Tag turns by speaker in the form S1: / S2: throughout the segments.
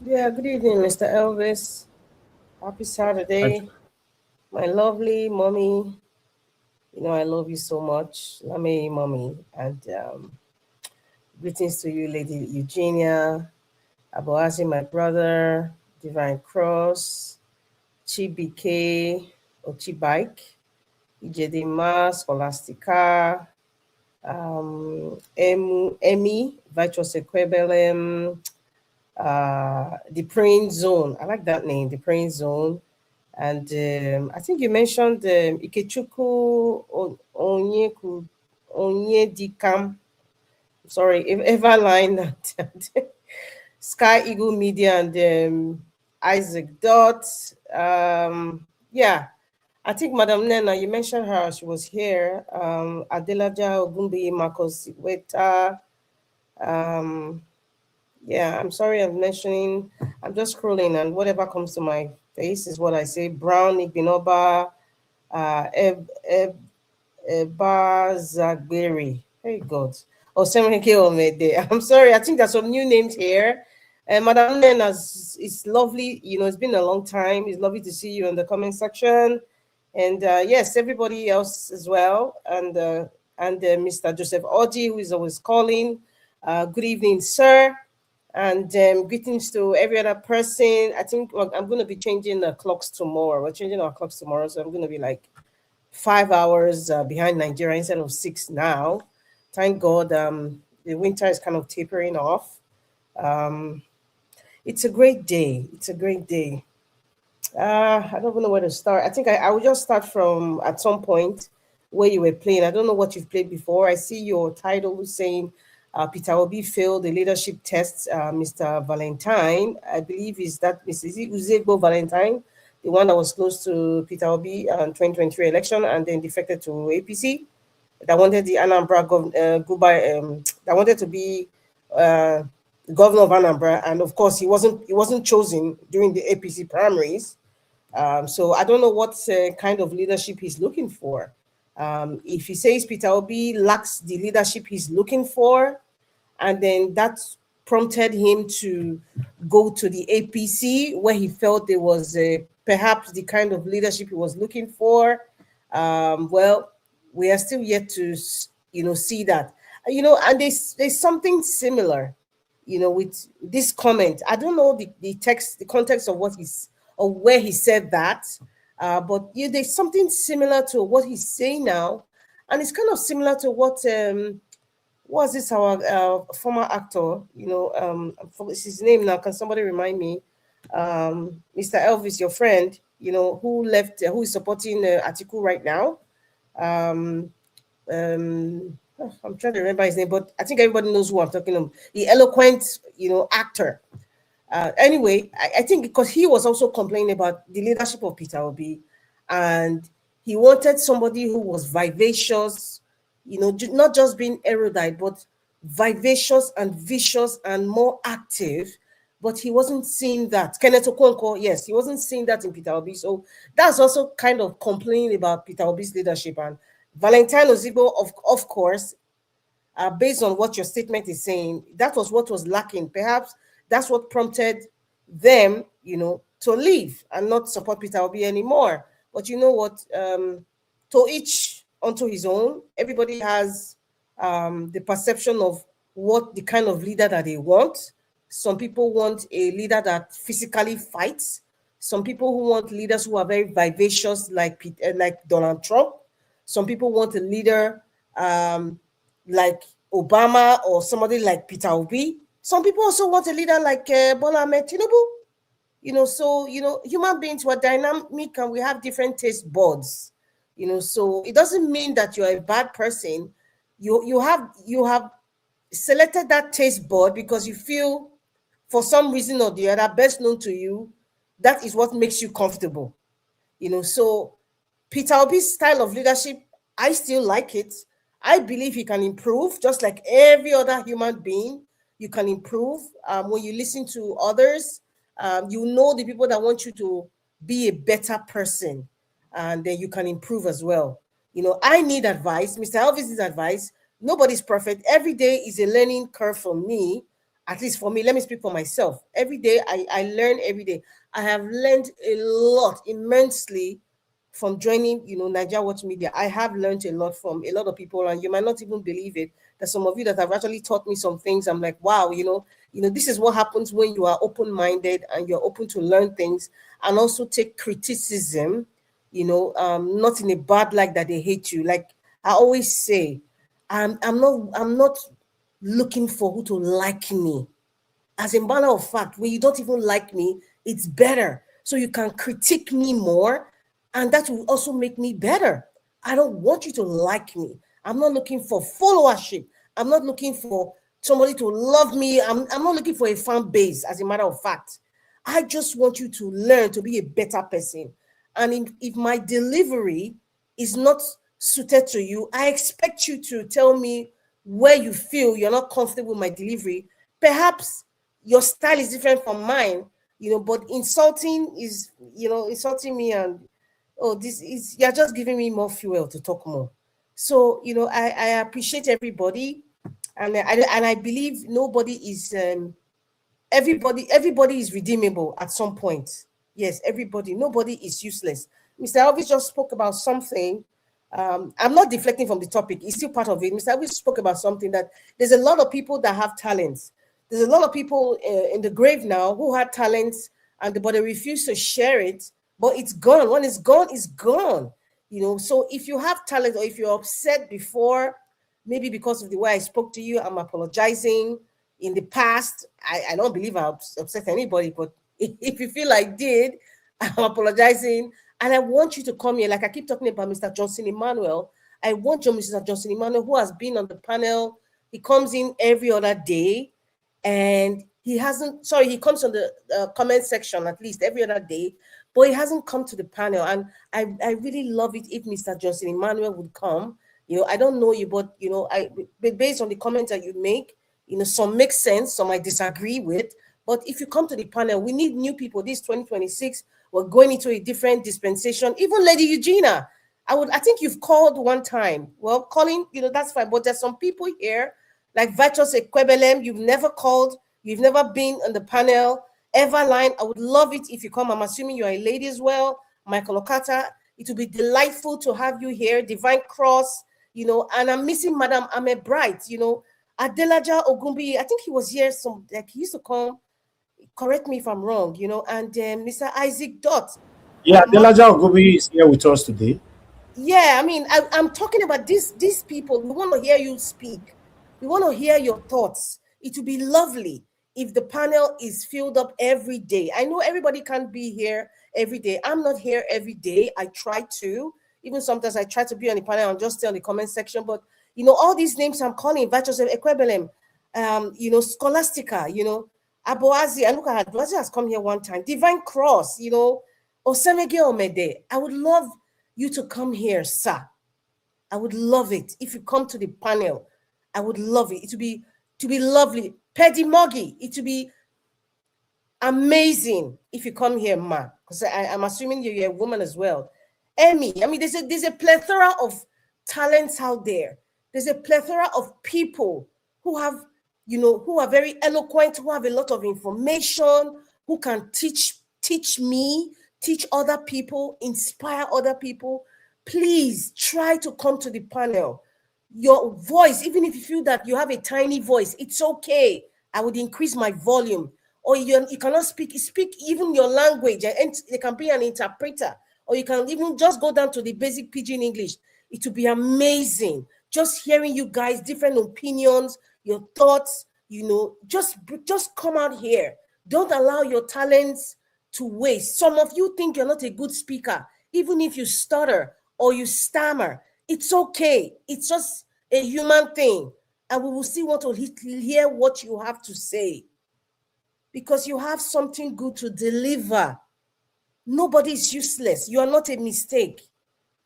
S1: Yeah, good evening, Mr. Elvis. Happy
S2: I,
S1: Saturday. My lovely mommy, I love you so much. Lame mommy. And greetings to you, Lady Eugenia, Aboazi, my brother, Divine Cross, Chibike, Ochibike, Ijedema, Scholastica, Emmy, Virtuous Equebelem, the Praying Zone. I like that name, the Praying Zone. And I think you mentioned Ikechukwu Onyedikam. Sorry, Everline, Sky Eagle Media, and Isaac Dot. Yeah, I think Madam Nena, you mentioned her. She was here. Adelaja Ogumbi, Marcos Weta. Um, yeah, I'm sorry I'm mentioning. I'm just scrolling, and whatever comes to my face is what I say. Brown, Igbinoba, Eb Bazagberi. Hey God. Oh, Semenike Omede. I'm sorry. I think there's some new names here. And Madam Nena, it's lovely. It's been a long time. It's lovely to see you in the comment section. And yes, everybody else as well. And Mr. Joseph Oji, who is always calling. Good evening, sir. And greetings to every other person. I think I'm going to be changing the clocks tomorrow. We're changing our clocks tomorrow. So I'm going to be like 5 hours behind Nigeria instead of 6 now. Thank God the winter is kind of tapering off. Um, it's a great day. It's a great day. I don't even know where to start. I think I will just start from at some point where you were playing. I don't know what you've played before. I see your title saying Peter Obi failed the leadership test. Mr. Valentine, I believe, is that Mr. Uzegbo Valentine, the one that was close to Peter Obi 2023 election and then defected to APC, that wanted the Anambra that wanted to be uh, governor of Anambra, and of course he wasn't chosen during the APC primaries. So I don't know what kind of leadership he's looking for. If he says Peter Obi lacks the leadership he's looking for, and then that prompted him to go to the APC where he felt there was perhaps the kind of leadership he was looking for. Well, we are still yet to see that. And there's something similar, with this comment. I don't know the text, the context of what he's or where he said that, but there's something similar to what he's saying now, and it's kind of similar to what was this our former actor? I forgot his name now. Can somebody remind me? Mr. Elvis, your friend, who left, who is supporting Atiku right now. Um, I'm trying to remember his name, but I think everybody knows who I'm talking about. The eloquent, actor. Anyway, I think because he was also complaining about the leadership of Peter Obi, and he wanted somebody who was vivacious, not just being erudite, but vivacious and vicious and more active. But he wasn't seeing that. Kenneth Okonkwo, yes, he wasn't seeing that in Peter Obi. So that's also kind of complaining about Peter Obi's leadership. And Valentine Ozigbo, of course, based on what your statement is saying, that was what was lacking. Perhaps that's what prompted them, to leave and not support Peter Obi anymore. But you know what? To each unto his own. Everybody has the perception of what the kind of leader that they want. Some people want a leader that physically fights. Some people who want leaders who are very vivacious, like Donald Trump. Some people want a leader like Obama or somebody like Peter Obi. Some people also want a leader like Bola Ahmed Tinubu. So human beings were dynamic and we have different taste buds. So it doesn't mean that you're a bad person. You have selected that taste bud because you feel, for some reason or the other, best known to you, that is what makes you comfortable. So Peter Obi's style of leadership, I still like it. I believe he can improve, just like every other human being. You can improve when you listen to others. You know the people that want you to be a better person, and then you can improve as well. I need advice. Mr. Elvis needs advice. Nobody's perfect. Every day is a learning curve for me. At least for me, let me speak for myself. Every day I learn every day. I have learned a lot immensely from joining, Nigeria Watch Media. I have learned a lot from a lot of people, and you might not even believe it. There's some of you that have actually taught me some things. I'm like, wow, this is what happens when you are open-minded and you're open to learn things and also take criticism, not in a bad light that they hate you. Like I always say, I'm not looking for who to like me. As a matter of fact, when you don't even like me, it's better. So you can critique me more, and that will also make me better. I don't want you to like me. I'm not looking for followership. I'm not looking for somebody to love me. I'm not looking for a fan base, as a matter of fact. I just want you to learn to be a better person. And if my delivery is not suited to you, I expect you to tell me where you feel you're not comfortable with my delivery. Perhaps your style is different from mine, but insulting insulting me, and this is, you're just giving me more fuel to talk more. So, I appreciate everybody, and I believe nobody is everybody is redeemable at some point. Yes, everybody, nobody is useless. Mr. Elvis just spoke about something. I'm not deflecting from the topic, it's still part of it. Mr. Elvis spoke about something, that there's a lot of people that have talents. There's a lot of people in the grave now who had talents, but they refuse to share it. But it's gone. When it's gone, it's gone. So if you have talent, or if you're upset before, maybe because of the way I spoke to you, I'm apologizing. In the past, I don't believe I upset anybody, but if you feel I did, I'm apologizing. And I want you to come here. Like I keep talking about Mr. Johnson Emmanuel. I want Mr. Johnson Emmanuel, who has been on the panel. He comes in every other day, and he comes on the comment section at least every other day, but he hasn't come to the panel. And I really love it if Mr. Johnson Emmanuel would come. I don't know you, but based on the comments that you make, some make sense, some I disagree with. But if you come to the panel, we need new people. This 2026, we're going into a different dispensation. Even Lady Eugenia, I think you've called one time. Well, calling, that's fine. But there's some people here, like Vitus Ekwebelem, you've never called, you've never been on the panel. Everline, I would love it if you come. I'm assuming you're a lady as well. Michael Okata, it will be delightful to have you here. Divine Cross, and I'm missing Madam Ame Bright, Adelaja Ogumbi, I think he was here, he used to come, correct me if I'm wrong, and Mr. Isaac Dot.
S2: Yeah, Delaja Ogobi is here with us today.
S1: Yeah, I mean, I'm talking about these people. We want to hear you speak. We want to hear your thoughts. It would be lovely if the panel is filled up every day. I know everybody can't be here every day. I'm not here every day. I try to. Even sometimes I try to be on the panel and just stay on the comment section. But, all these names I'm calling, Virtuous Equivalent, Scholastica, Aboazi, and look at her, Aboazi has come here one time. Divine Cross, Osemege Omede. I would love you to come here, sir. I would love it if you come to the panel. I would love it. It would be lovely. Paddy Moggy, it would be amazing if you come here, ma. Because I'm assuming you're a woman as well. Emmy, I mean, there's a plethora of talents out there. There's a plethora of people who have, who are very eloquent, who have a lot of information, who can teach me, teach other people, inspire other people. Please try to come to the panel. Your voice, even if you feel that you have a tiny voice, it's okay. I would increase my volume. Or you cannot speak even your language, and there can be an interpreter. Or you can even just go down to the basic pidgin English. It would be amazing. Just hearing you guys, different opinions, your thoughts, just come out here. Don't allow your talents to waste. Some of you think you're not a good speaker, even if you stutter or you stammer. It's okay. It's just a human thing. And we will still want to hear what you have to say, because you have something good to deliver. Nobody is useless. You are not a mistake.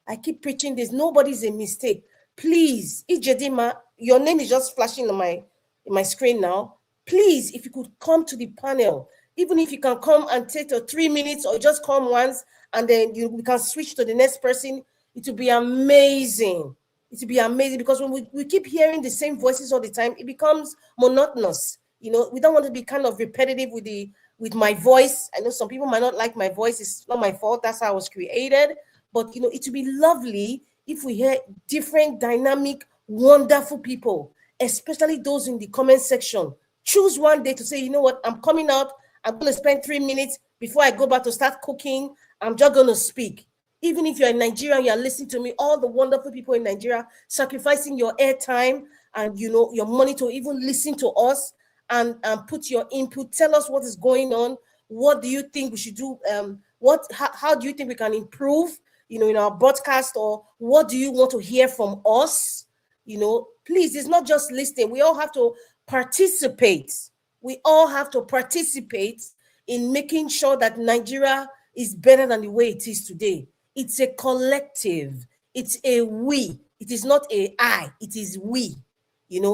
S1: I keep preaching this. Nobody's a mistake. Please, Ijedima, your name is just flashing on my screen now. Please, if you could come to the panel, even if you can come and take 3 minutes or just come once, and then we can switch to the next person, it will be amazing. It will be amazing, because when we keep hearing the same voices all the time, it becomes monotonous. We don't want to be kind of repetitive with my voice. I know some people might not like my voice. It's not my fault. That's how I was created. But it would be lovely if we hear different, dynamic, wonderful people, especially those in the comment section. Choose one day to say, you know what, I'm coming out. I'm going to spend 3 minutes before I go back to start cooking. I'm just going to speak. Even if you're in Nigeria, you're listening to me, all the wonderful people in Nigeria sacrificing your airtime and your money to even listen to us and put your input. Tell us what is going on. What do you think we should do? How do you think we can improve, in our broadcast, or what do you want to hear from us? Please, it's not just listening. We all have to participate. We all have to participate in making sure that Nigeria is better than the way it is today. It's a collective. It's a we. It is not a I. It is we.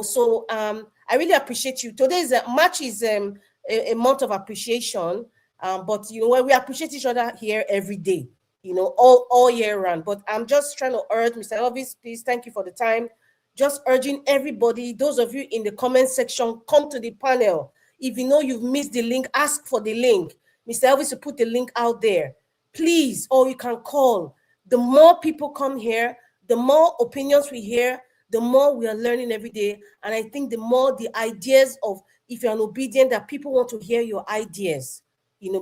S1: So I really appreciate you. Today's March is a month of appreciation, but we appreciate each other here every day, all year round. But I'm just trying to urge Mr. Elvis, please, thank you for the time. Just urging everybody, those of you in the comment section, come to the panel. If you know you've missed the link, ask for the link. Mr. Elvis will put the link out there. Please, or you can call. The more people come here, the more opinions we hear, the more we are learning every day. And I think the more the ideas of, if you're an obedient, that people want to hear your ideas,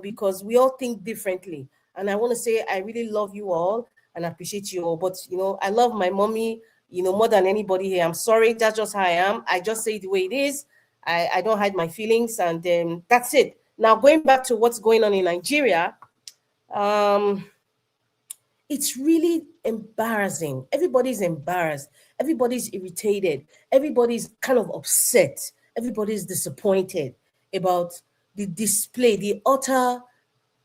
S1: because we all think differently. And I want to say, I really love you all and appreciate you all. But, I love my mommy, more than anybody here. I'm sorry. That's just how I am. I just say it the way it is. I don't hide my feelings. And that's it. Now, going back to what's going on in Nigeria, it's really embarrassing. Everybody's embarrassed. Everybody's irritated. Everybody's kind of upset. Everybody's disappointed about the display, the utter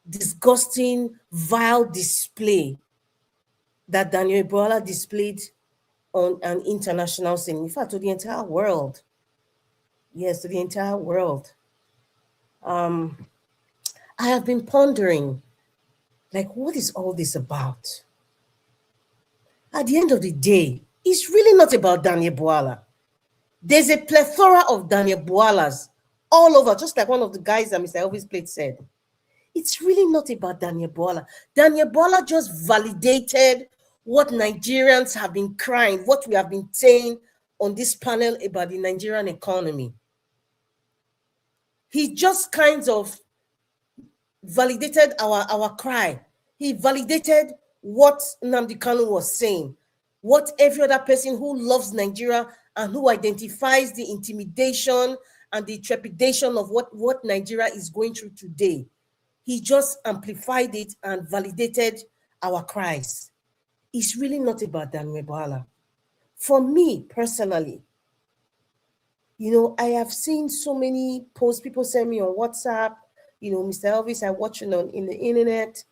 S1: disgusting, vile display that Daniel Bwala displayed on an international scene. In fact, to the entire world. Yes, to the entire world. I have been pondering, what is all this about? At the end of the day, it's really not about Daniel Bwala. There's a plethora of Daniel Bwala's all over, just like one of the guys that Mr. Elvis Plate said. It's really not about Daniel Bwala. Daniel Bwala just validated what Nigerians have been crying, what we have been saying on this panel about the Nigerian economy. He just kind of validated our cry. He validated what Nnamdi Kanu was saying, what every other person who loves Nigeria and who identifies the intimidation and the trepidation of what Nigeria is going through today. He just amplified it and validated our cries. It's really not about Daniel Bwala. For me personally, I have seen so many posts, people send me on WhatsApp, Mr. Elvis, I watch it in the internet,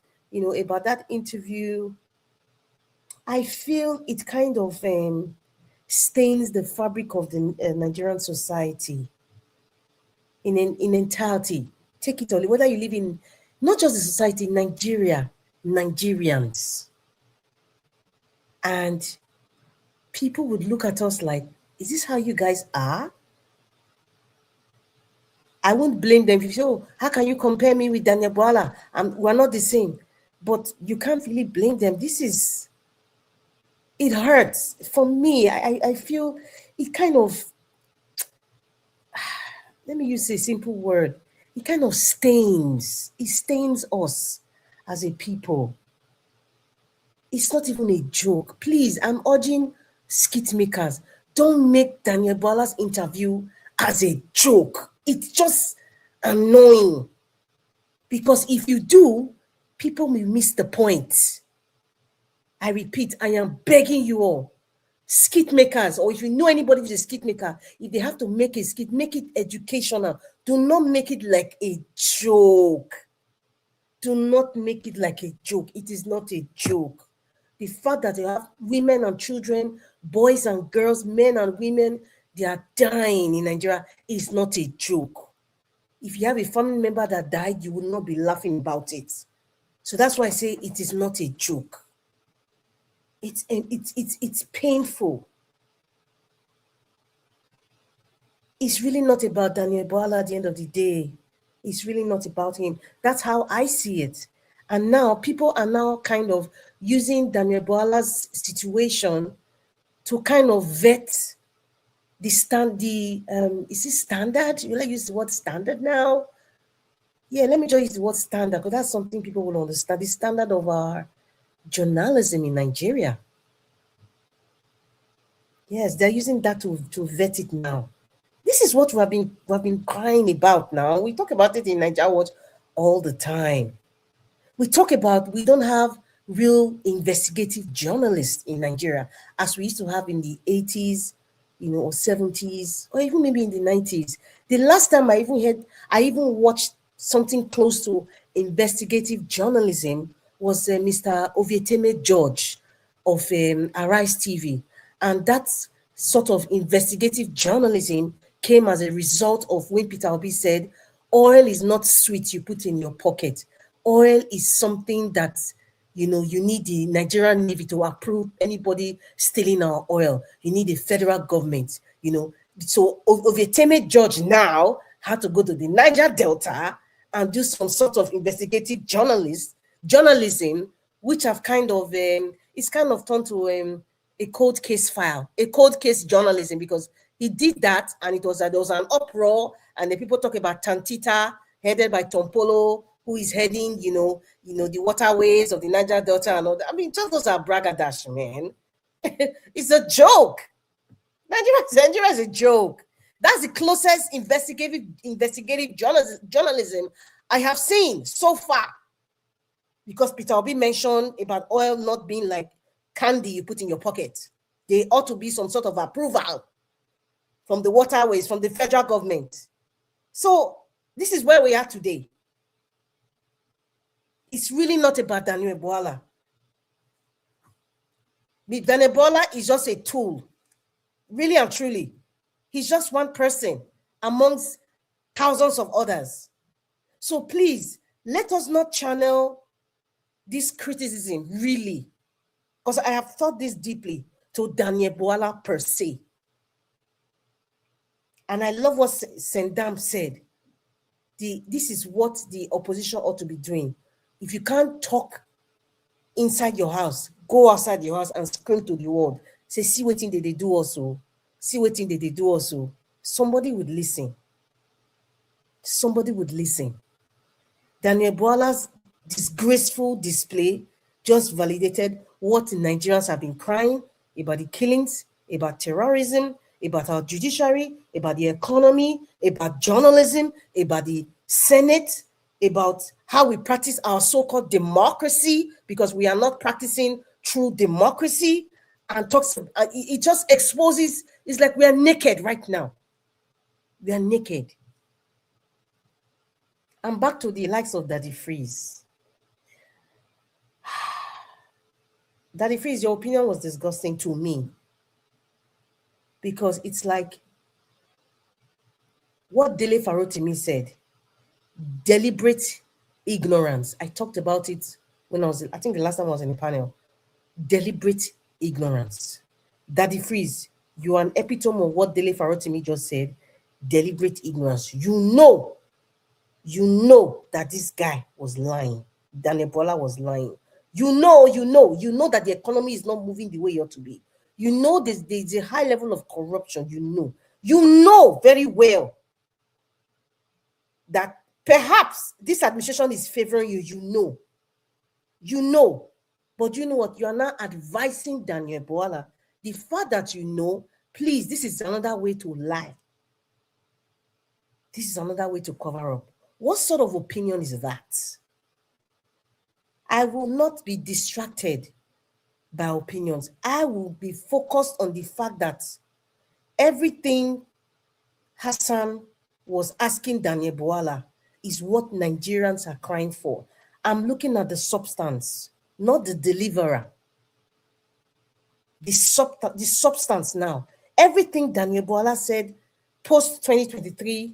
S1: about that interview. I feel it kind of stains the fabric of the Nigerian society in entirety. Take it all, whether you live in, not just the society, Nigeria, Nigerians. And people would look at us like, is this how you guys are? I won't blame them if you say, oh, how can you compare me with Daniel Bwala? We're not the same. But you can't really blame them. It hurts. For me, I feel it kind of, let me use a simple word. It kind of stains. It stains us as a people. It's not even a joke. Please, I'm urging skit makers, don't make Daniel Bwala's interview as a joke. It's just annoying. Because if you do, people will miss the point. I repeat, I am begging you all, skit makers, or if you know anybody who's a skit maker, if they have to make a skit, make it educational. Do not make it like a joke. Do not make it like a joke. It is not a joke. The fact that you have women and children, boys and girls, men and women, they are dying in Nigeria is not a joke. If you have a family member that died, you will not be laughing about it. So that's why I say it is not a joke. It's painful. it's really not about Daniel Bwala at the end of the day. It's really not about him. That's how I see it. And now people are now kind of using Daniel Bwala's situation to kind of vet is it standard? You like use the word standard now? Yeah, let me just use the word standard because that's something people will understand. The standard of our journalism in Nigeria. Yes, they're using that to vet it now. This is what we've been crying about now. We talk about it in Nigeria Watch all the time. We talk about we don't have real investigative journalists in Nigeria as we used to have in the 80s, or 70s, or even maybe in the 90s. The last time I even watched something close to investigative journalism was Mr. Ovieteme George of Arise TV. And that sort of investigative journalism came as a result of when Peter Obi said, oil is not sweet you put in your pocket. Oil is something that, you need the Nigerian Navy to approve anybody stealing our oil. You need a federal government. So Ovieteme George now had to go to the Niger Delta and do some sort of investigative journalism, which have it's kind of turned to a cold case file, a cold case journalism, because he did that and there was an uproar, and the people talk about Tantita, headed by Tompolo, who is heading, the waterways of the Niger Delta and all that. I mean, just those are bragadash, man. It's a joke. Nigeria is a joke. That's the closest investigative journalism I have seen so far. Because Peter Obi mentioned about oil not being like candy you put in your pocket. There ought to be some sort of approval from the waterways, from the federal government. So this is where we are today. It's really not about Daniel Bwala. Daniel Bwala is just a tool. Really and truly. He's just one person amongst thousands of others. So please, let us not channel this criticism, really, because I have thought this deeply, to Daniel Bwala per se. And I love what Sendam said. This is what the opposition ought to be doing. If you can't talk inside your house, go outside your house and scream to the world. Say, see what thing they do also. See what thing they do also. Somebody would listen. Somebody would listen. Daniel Bwala's disgraceful display just validated what Nigerians have been crying about: the killings, about terrorism, about our judiciary, about the economy, about journalism, about the Senate, about how we practice our so-called democracy, because we are not practicing true democracy. And it just exposes, it's like we are naked right now. We are naked. And back to the likes of Daddy Freeze. Daddy Freeze, your opinion was disgusting to me, because it's like what Dele Farotimi said, deliberate ignorance. I talked about it when I think the last time I was in the panel. Deliberate ignorance. Daddy Freeze, you are an epitome of what Dele Farotimi just said. Deliberate ignorance. You know that this guy was lying. Daniel Bwala was lying. You know that the economy is not moving the way it ought to be. You know there's a high level of corruption. You know very well that perhaps this administration is favoring you. You know. But you know what? You are now advising Daniel Bwala. The fact that please, this is another way to lie. This is another way to cover up. What sort of opinion is that? I will not be distracted by opinions. I will be focused on the fact that everything Hassan was asking Daniel Bwala is what Nigerians are crying for. I'm looking at the substance, not the deliverer. The substance now. Everything Daniel Bwala said post-2023,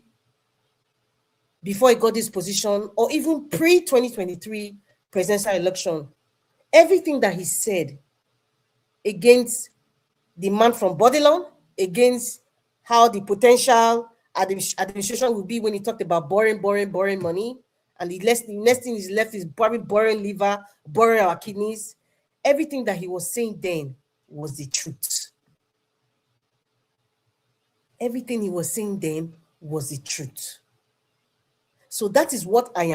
S1: before he got this position, or even pre-2023 presidential election, everything that he said against the man from Bodilon, against how the potential administration will be when he talked about borrowing money, and the next thing is left is probably borrowing liver, borrowing our kidneys. Everything that he was saying then was the truth. Everything he was saying then was the truth. So that is what I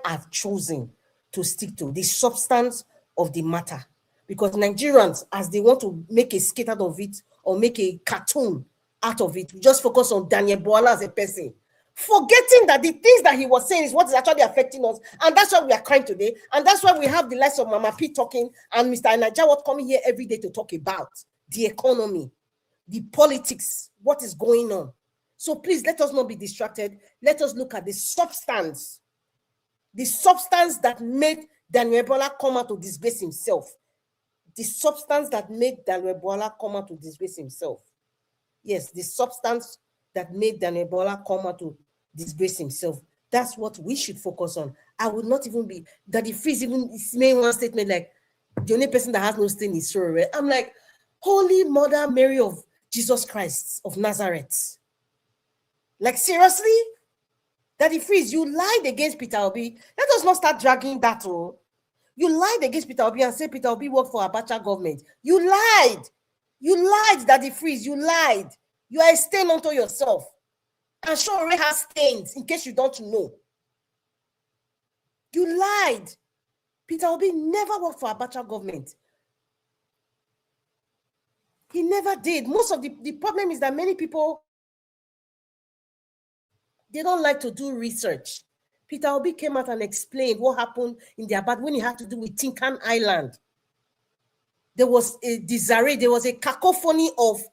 S1: have chosen to stick to, the substance of the matter. Because Nigerians, as they want to make a skit out of it or make a cartoon out of it, we just focus on Daniel Bwala as a person, forgetting that the things that he was saying is what is actually affecting us. And that's why we are crying today. And that's why we have the likes of Mama P talking and Mr. Najawat coming here every day to talk about the economy, the politics, what is going on. So please, let us not be distracted. Let us look at the substance that made Daniel Bwala come out to disgrace himself. The substance that made Daniel Bwala come out to disgrace himself. Yes, the substance that made Daniel Bwala come out to disgrace himself. That's what we should focus on. I would not even be, Daddy Freeze even made one statement like, the only person that has no stain is sorrow. I'm like, Holy Mother Mary of Jesus Christ of Nazareth. Like, seriously? Daddy Freeze, you lied against Peter Obi. Let us not start dragging that. Oh. You lied against Peter Obi and said Peter Obi worked for Abacha government. You lied. You lied, Daddy Freeze. You lied. You are a stain unto yourself. And Shore has stains, in case you don't know. You lied. Peter Obi never worked for Abacha government. He never did. Most of the problem is that many people, they don't like to do research. Peter Obi came out and explained what happened in the Abad when he had to do with Tinkan Island. There was a disarray, there was a cacophony of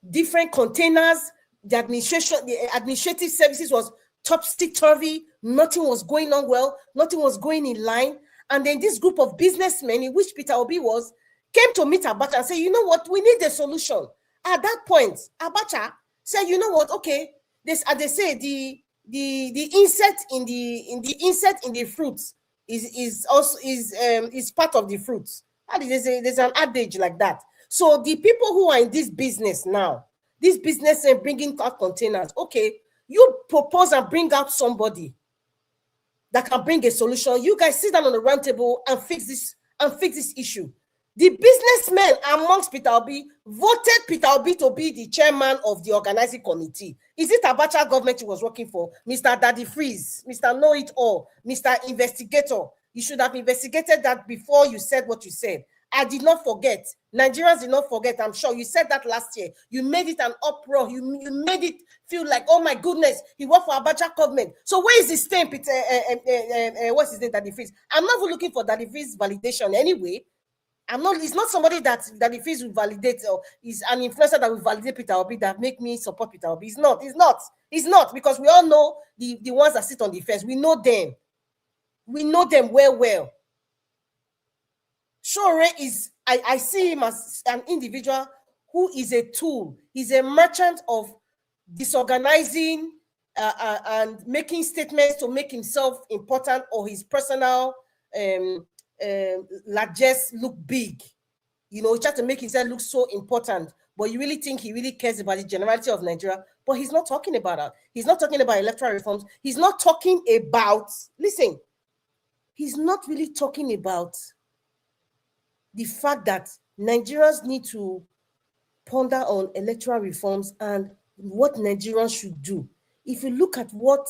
S1: different containers. The administrative services was topsy-turvy. Nothing was going on well. Nothing was going in line. And then this group of businessmen, in which Peter Obi was, came to meet Abacha and say, you know what, we need a solution. At that point, Abacha said, you know what, okay, this, as they say, the insect in the fruits is part of the fruits. How did they say? There's an adage like that. So the people who are in this business now, this business and bringing out containers, okay, you propose and bring out somebody that can bring a solution. You guys sit down on the round table and fix this issue. The businessmen amongst Peter Obi voted Peter Obi to be the chairman of the organizing committee. Is it Abacha government he was working for? Mr. Daddy Freeze, Mr. Know It All, Mr. Investigator. You should have investigated that before you said what you said. I did not forget. Nigerians did not forget. I'm sure you said that last year. You made it an uproar. You made it feel like, oh my goodness, he worked for Abacha government. So where is his stamp? What's his name, Daddy Freeze? I'm not even looking for Daddy Freeze validation anyway. It's not somebody that Daddy Freeze will validate, or is an influencer that will validate Peter Obi that make me support Peter Obi. It's not, because we all know the ones that sit on the fence. We know them. We know them well. Shore is, I see him as an individual who is a tool. He's a merchant of disorganizing and making statements to make himself important or his personal largesse look big. You know, just to make himself look so important. But you really think he really cares about the generality of Nigeria? But he's not talking about that. He's not talking about electoral reforms. He's not talking about, listen, he's not really talking about the fact that Nigerians need to ponder on electoral reforms and what Nigerians should do. If you look at what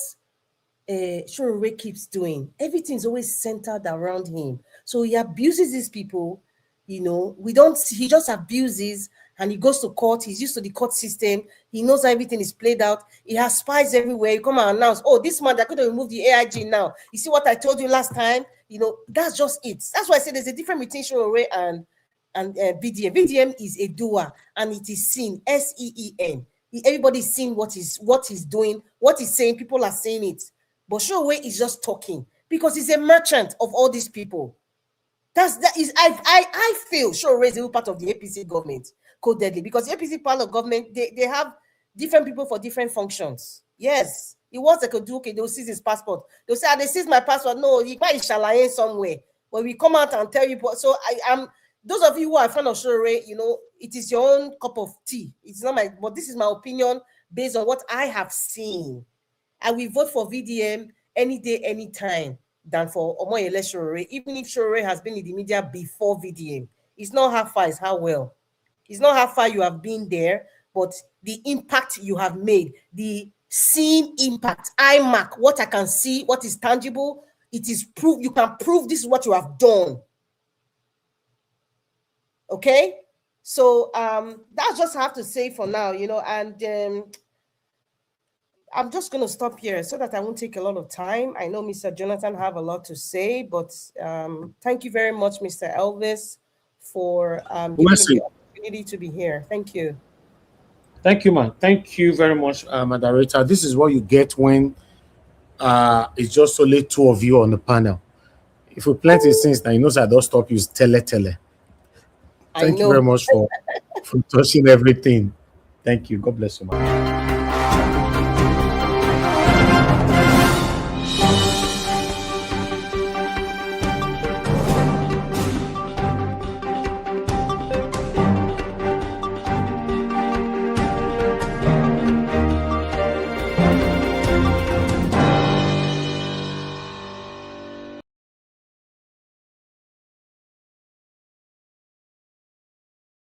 S1: Shore keeps doing, everything's always centered around him. So he abuses these people, you know. He just abuses, and he goes to court. He's used to the court system. He knows how everything is played out. He has spies everywhere. You come and announce, oh, this man, they're going to remove the AIG now. You see what I told you last time? You know, that's just it. That's why I said there's a difference between Shore and VDM. VDM is a doer, and it is seen, SEEN. Everybody's seeing what he's doing, what he's saying. People are saying it. But Shore is just talking because he's a merchant of all these people. I feel Shore is a part of the APC government, codedly, because the APC part of government, they have different people for different functions. Yes, it was like a do, okay, they'll seize his passport. They'll say, they seize my passport. No, he might shalaye somewhere. When we come out and tell you, so those of you who are fan of Sure, it is your own cup of tea. It's not but this is my opinion based on what I have seen. I will vote for VDM any day, anytime than for Omoyele Sure, even if Sure has been in the media before VDM. It's not how far, it's how well. It's not how far you have been there, but the impact you have made, the seen impact. I mark what I can see, what is tangible. It is proof. You can prove this is what you have done. Okay, so that's just I have to say for now, and I'm just going to stop here so that I won't take a lot of time. I know Mr. Jonathan have a lot to say, but thank you very much, Mr. Elvis, for giving me the opportunity to be here. Thank you.
S2: Thank you, man. Thank you very much, moderator. This is what you get when it's just only two of you on the panel. If we plenty things, now you know I don't stop you. Tele. Thank you very much for touching everything. Thank you. God bless you, man.